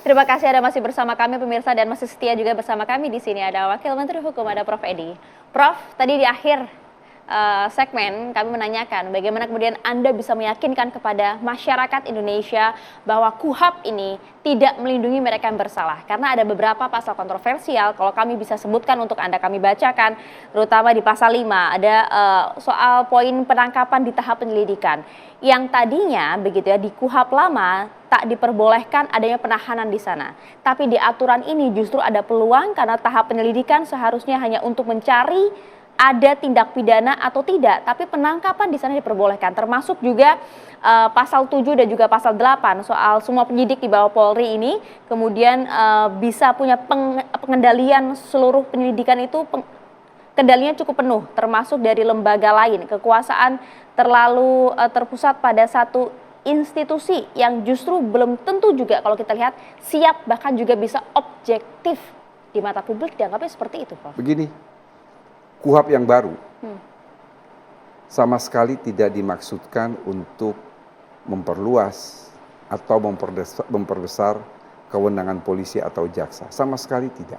Terima kasih Anda masih bersama kami pemirsa dan masih setia juga bersama kami di sini ada Wakil Menteri Hukum ada Prof Edi. Prof, tadi di akhir segmen kami menanyakan bagaimana kemudian Anda bisa meyakinkan kepada masyarakat Indonesia bahwa KUHP ini tidak melindungi mereka yang bersalah karena ada beberapa pasal kontroversial kalau kami bisa sebutkan untuk Anda kami bacakan terutama di pasal 5 ada soal poin penangkapan di tahap penyelidikan yang tadinya begitu ya di KUHP lama tak diperbolehkan adanya penahanan di sana. Tapi di aturan ini justru ada peluang karena tahap penyelidikan seharusnya hanya untuk mencari ada tindak pidana atau tidak, tapi penangkapan di sana diperbolehkan. Termasuk juga pasal 7 dan juga pasal 8 soal semua penyidik di bawah Polri ini kemudian bisa punya pengendalian seluruh penyelidikan itu kendalinya cukup penuh, termasuk dari lembaga lain. Kekuasaan terlalu terpusat pada satu institusi yang justru belum tentu juga kalau kita lihat siap bahkan juga bisa objektif di mata publik dianggapnya seperti itu, Prof. Begini, KUHP yang baru sama sekali tidak dimaksudkan untuk memperluas atau memperbesar kewenangan polisi atau jaksa. Sama sekali tidak.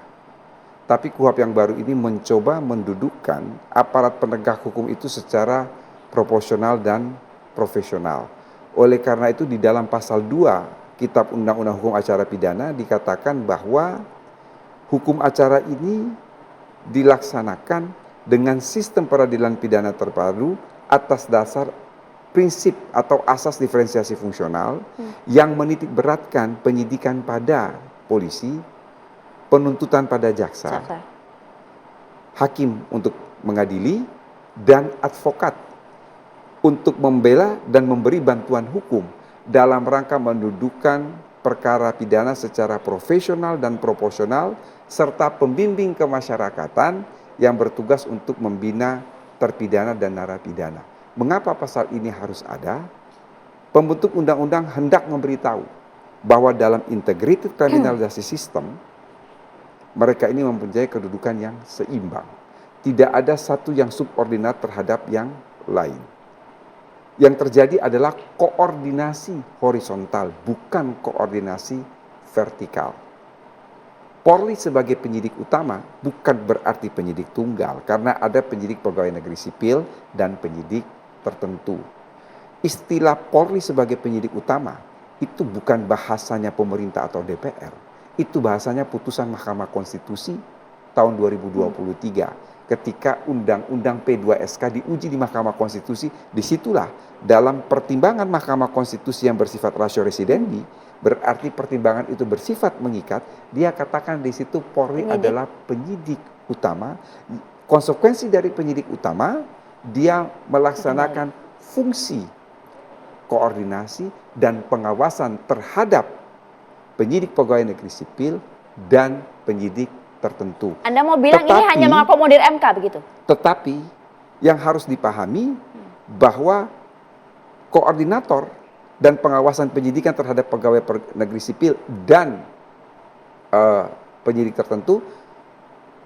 Tapi KUHP yang baru ini mencoba mendudukkan aparat penegak hukum itu secara proporsional dan profesional. Oleh karena itu di dalam pasal 2 Kitab Undang-Undang Hukum Acara Pidana dikatakan bahwa hukum acara ini dilaksanakan dengan sistem peradilan pidana terpadu atas dasar prinsip atau asas diferensiasi fungsional yang menitik beratkan penyidikan pada polisi, penuntutan pada jaksa, hakim untuk mengadili, dan advokat untuk membela dan memberi bantuan hukum dalam rangka mendudukan perkara pidana secara profesional dan proporsional serta pembimbing kemasyarakatan yang bertugas untuk membina terpidana dan narapidana. Mengapa pasal ini harus ada? Pembentuk undang-undang hendak memberitahu bahwa dalam integrated criminalization system mereka ini mempunyai kedudukan yang seimbang. Tidak ada satu yang subordinat terhadap yang lain. Yang terjadi adalah koordinasi horizontal, bukan koordinasi vertikal. Polri sebagai penyidik utama bukan berarti penyidik tunggal, karena ada penyidik pegawai negeri sipil dan penyidik tertentu. Istilah Polri sebagai penyidik utama itu bukan bahasanya pemerintah atau DPR, itu bahasanya putusan Mahkamah Konstitusi tahun 2023 ketika Undang-Undang P2SK diuji di Mahkamah Konstitusi. Disitulah dalam pertimbangan Mahkamah Konstitusi yang bersifat ratio residendi, berarti pertimbangan itu bersifat mengikat, dia katakan di situ Polri adalah penyidik utama. Konsekuensi dari penyidik utama, dia melaksanakan fungsi koordinasi dan pengawasan terhadap penyidik pegawai negeri sipil dan penyidik tertentu. Anda mau bilang ini hanya mengakomodir MK begitu? Tetapi yang harus dipahami bahwa koordinator dan pengawasan penyidikan terhadap pegawai negeri sipil dan penyidik tertentu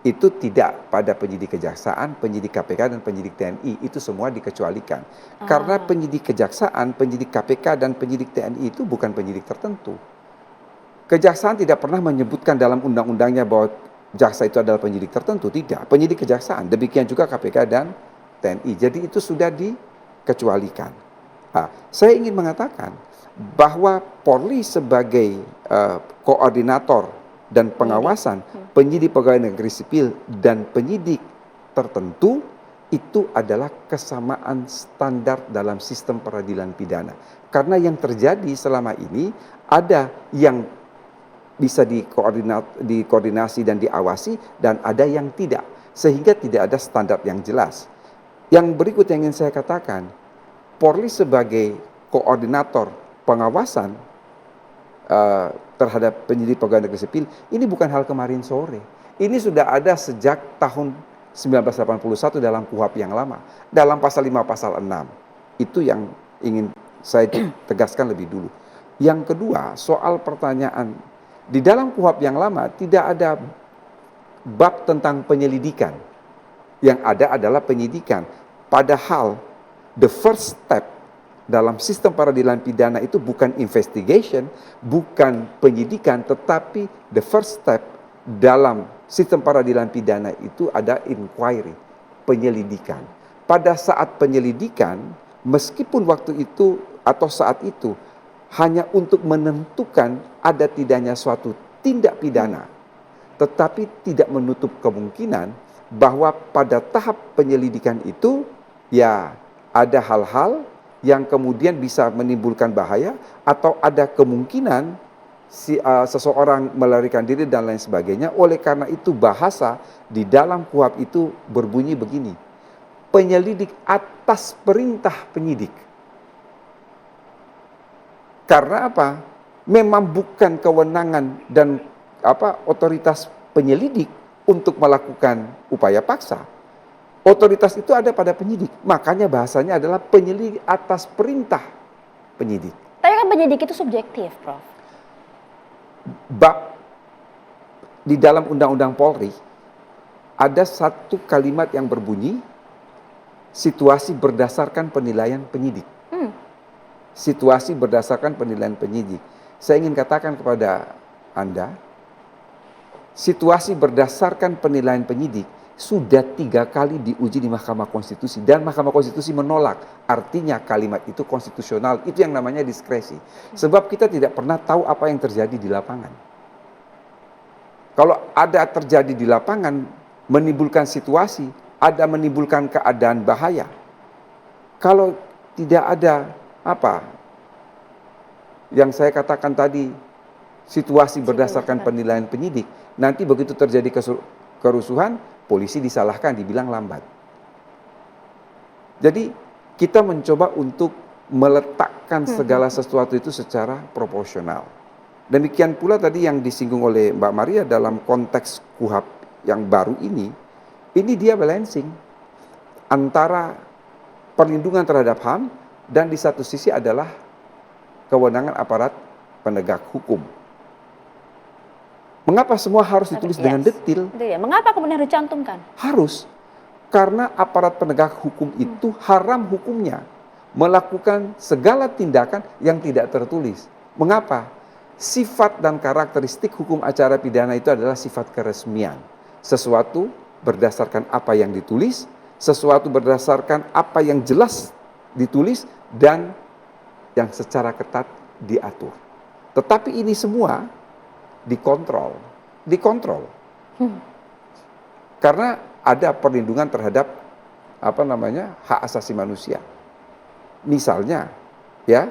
itu tidak pada penyidik kejaksaan, penyidik KPK dan penyidik TNI, itu semua dikecualikan. Karena penyidik kejaksaan, penyidik KPK dan penyidik TNI itu bukan penyidik tertentu. Kejaksaan tidak pernah menyebutkan dalam undang-undangnya bahwa jaksa itu adalah penyidik tertentu, tidak. Penyidik kejaksaan, demikian juga KPK dan TNI. Jadi itu sudah dikecualikan. Saya ingin mengatakan bahwa Polri sebagai koordinator dan pengawasan penyidik pegawai negeri sipil dan penyidik tertentu itu adalah kesamaan standar dalam sistem peradilan pidana. Karena yang terjadi selama ini ada yang bisa dikoordinasi dan diawasi dan ada yang tidak. Sehingga tidak ada standar yang jelas. Yang berikut yang ingin saya katakan, Polri sebagai koordinator pengawasan terhadap penyidik pegawai negeri sipil ini bukan hal kemarin sore. Ini sudah ada sejak tahun 1981 dalam KUHP yang lama. Dalam pasal 5 pasal 6. Itu yang ingin saya tegaskan lebih dulu. Yang kedua, soal pertanyaan, di dalam KUHP yang lama tidak ada bab tentang penyelidikan. Yang ada adalah penyidikan. Padahal the first step dalam sistem peradilan pidana itu bukan investigation, bukan penyidikan, tetapi the first step dalam sistem peradilan pidana itu ada inquiry, penyelidikan. Pada saat penyelidikan, meskipun waktu itu atau saat itu hanya untuk menentukan ada tidaknya suatu tindak pidana, tetapi tidak menutup kemungkinan bahwa pada tahap penyelidikan itu ya ada hal-hal yang kemudian bisa menimbulkan bahaya atau ada kemungkinan seseorang melarikan diri dan lain sebagainya. Oleh karena itu bahasa di dalam KUHP itu berbunyi begini, penyelidik atas perintah penyidik. Karena apa? Memang bukan kewenangan dan otoritas penyelidik untuk melakukan upaya paksa. Otoritas itu ada pada penyidik. Makanya bahasanya adalah penyelidik atas perintah penyidik. Tapi kan penyidik itu subjektif, Prof. Bab di dalam Undang-Undang Polri ada satu kalimat yang berbunyi situasi berdasarkan penilaian penyidik. Situasi berdasarkan penilaian penyidik. Saya ingin katakan kepada Anda, situasi berdasarkan penilaian penyidik sudah 3 kali diuji di Mahkamah Konstitusi dan Mahkamah Konstitusi menolak. Artinya kalimat itu konstitusional, itu yang namanya diskresi. Sebab kita tidak pernah tahu apa yang terjadi di lapangan. Kalau ada terjadi di lapangan, menimbulkan situasi, ada menimbulkan keadaan bahaya. Kalau tidak ada yang saya katakan tadi, situasi berdasarkan penilaian penyidik, nanti begitu terjadi kerusuhan, polisi disalahkan, dibilang lambat. Jadi kita mencoba untuk meletakkan segala sesuatu itu secara proporsional. Demikian pula tadi yang disinggung oleh Mbak Maria dalam konteks KUHP yang baru ini dia balancing antara perlindungan terhadap HAM dan di satu sisi adalah kewenangan aparat penegak hukum. Mengapa semua harus ditulis dengan detail? Mengapa kemudian dicantumkan? Harus, karena aparat penegak hukum itu haram hukumnya melakukan segala tindakan yang tidak tertulis. Mengapa? Sifat dan karakteristik hukum acara pidana itu adalah sifat keresmian. Sesuatu berdasarkan apa yang ditulis, sesuatu berdasarkan apa yang jelas ditulis, dan yang secara ketat diatur. Tetapi ini semua dikontrol. Karena ada perlindungan terhadap hak asasi manusia. Misalnya, ya,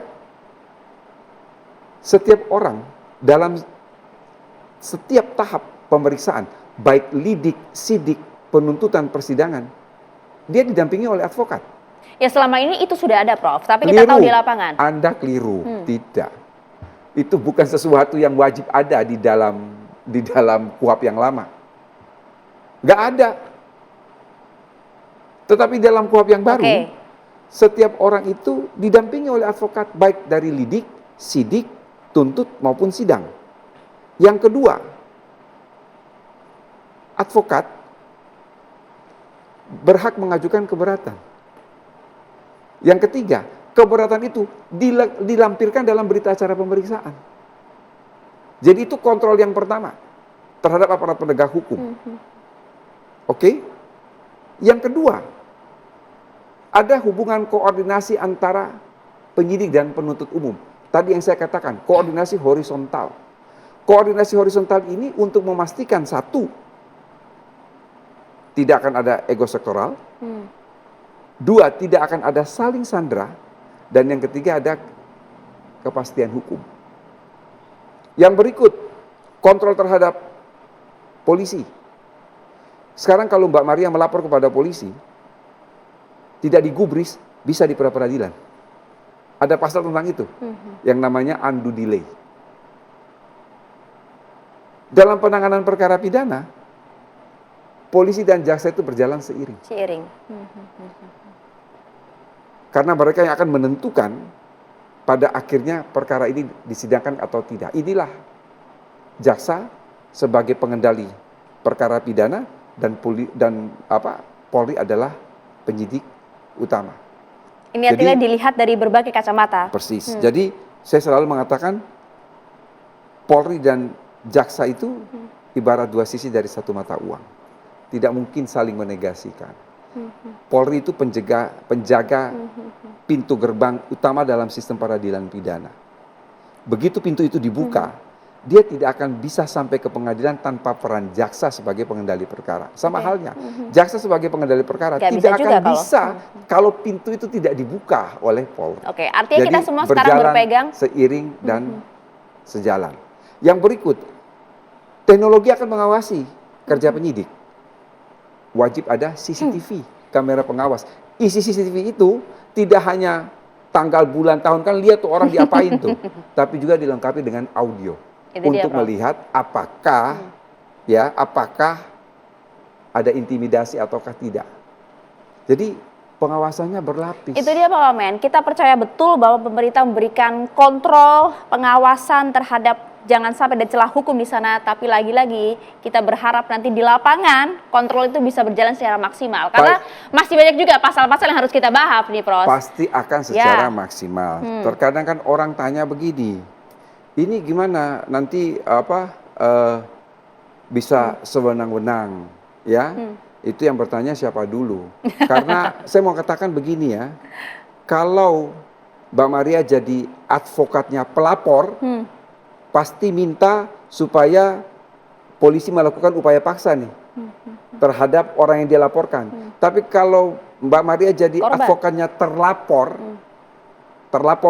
setiap orang dalam setiap tahap pemeriksaan, baik lidik, sidik, penuntutan, persidangan, dia didampingi oleh advokat. Ya selama ini itu sudah ada, Prof. Tapi kita tahu di lapangan. Anda keliru, tidak. Itu bukan sesuatu yang wajib ada di dalam KUHP yang lama. Nggak ada. Tetapi dalam KUHP yang baru, setiap orang itu didampingi oleh advokat, baik dari lidik, sidik, tuntut maupun sidang. Yang kedua, advokat berhak mengajukan keberatan. Yang ketiga, keberatan itu dilampirkan dalam berita acara pemeriksaan. Jadi itu kontrol yang pertama terhadap aparat penegak hukum. Oke? Yang kedua, ada hubungan koordinasi antara penyidik dan penuntut umum. Tadi yang saya katakan, koordinasi horizontal. Koordinasi horizontal ini untuk memastikan satu, tidak akan ada ego sektoral. Dua, tidak akan ada saling sandera. Dan yang ketiga ada kepastian hukum. Yang berikut, kontrol terhadap polisi. Sekarang kalau Mbak Maria melapor kepada polisi, tidak digubris, bisa di pra-peradilan. Ada pasal tentang itu, yang namanya undue delay. Dalam penanganan perkara pidana, polisi dan jaksa itu berjalan seiring. Karena mereka yang akan menentukan pada akhirnya perkara ini disidangkan atau tidak. Inilah jaksa sebagai pengendali perkara pidana dan Polri adalah penyidik utama. Ini artinya dilihat dari berbagai kacamata. Persis. Jadi saya selalu mengatakan Polri dan jaksa itu ibarat dua sisi dari satu mata uang. Tidak mungkin saling menegasikan. Polri itu penjaga pintu gerbang utama dalam sistem peradilan pidana. Begitu pintu itu dibuka, dia tidak akan bisa sampai ke pengadilan tanpa peran jaksa sebagai pengendali perkara. Sama halnya, jaksa sebagai pengendali perkara tidak akan bisa kalau pintu itu tidak dibuka oleh Polri. Oke, artinya jadi kita semua sekarang berpegang seiring dan sejalan. Yang berikut, teknologi akan mengawasi kerja penyidik. Wajib ada CCTV, kamera pengawas. Isi CCTV itu tidak hanya tanggal, bulan, tahun, kan lihat tuh orang diapain tuh, tapi juga dilengkapi dengan audio itu untuk melihat apakah apakah ada intimidasi ataukah tidak. Jadi pengawasannya berlapis. Itu dia Pak Wamen, kita percaya betul bahwa pemerintah memberikan kontrol, pengawasan terhadap jangan sampai ada celah hukum di sana, tapi lagi-lagi kita berharap nanti di lapangan kontrol itu bisa berjalan secara maksimal. Karena masih banyak juga pasal-pasal yang harus kita bahas nih, Prof. Pasti akan secara maksimal. Terkadang kan orang tanya begini, ini gimana nanti bisa sewenang-wenang, ya? Itu yang bertanya siapa dulu? Karena saya mau katakan begini ya, kalau Mbak Maria jadi advokatnya pelapor, pasti minta supaya polisi melakukan upaya paksa nih terhadap orang yang dia laporkan. Tapi kalau Mbak Maria jadi advokatnya terlapor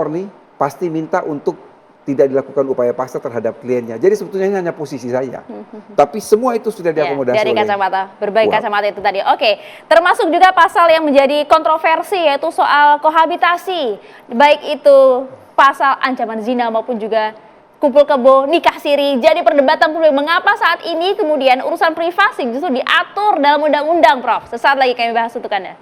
nih, pasti minta untuk tidak dilakukan upaya paksa terhadap kliennya. Jadi sebetulnya ini hanya posisi saya. Tapi semua itu sudah diakomodasi dari kacamata, berbagai Wah. kacamata itu tadi. Oke, termasuk juga pasal yang menjadi kontroversi yaitu soal kohabitasi. Baik itu pasal ancaman zina maupun juga kumpul kebo, nikah siri. Jadi perdebatan publik mengapa saat ini kemudian urusan privasi justru diatur dalam undang-undang, Prof. Sesaat lagi kami bahas untuk Anda.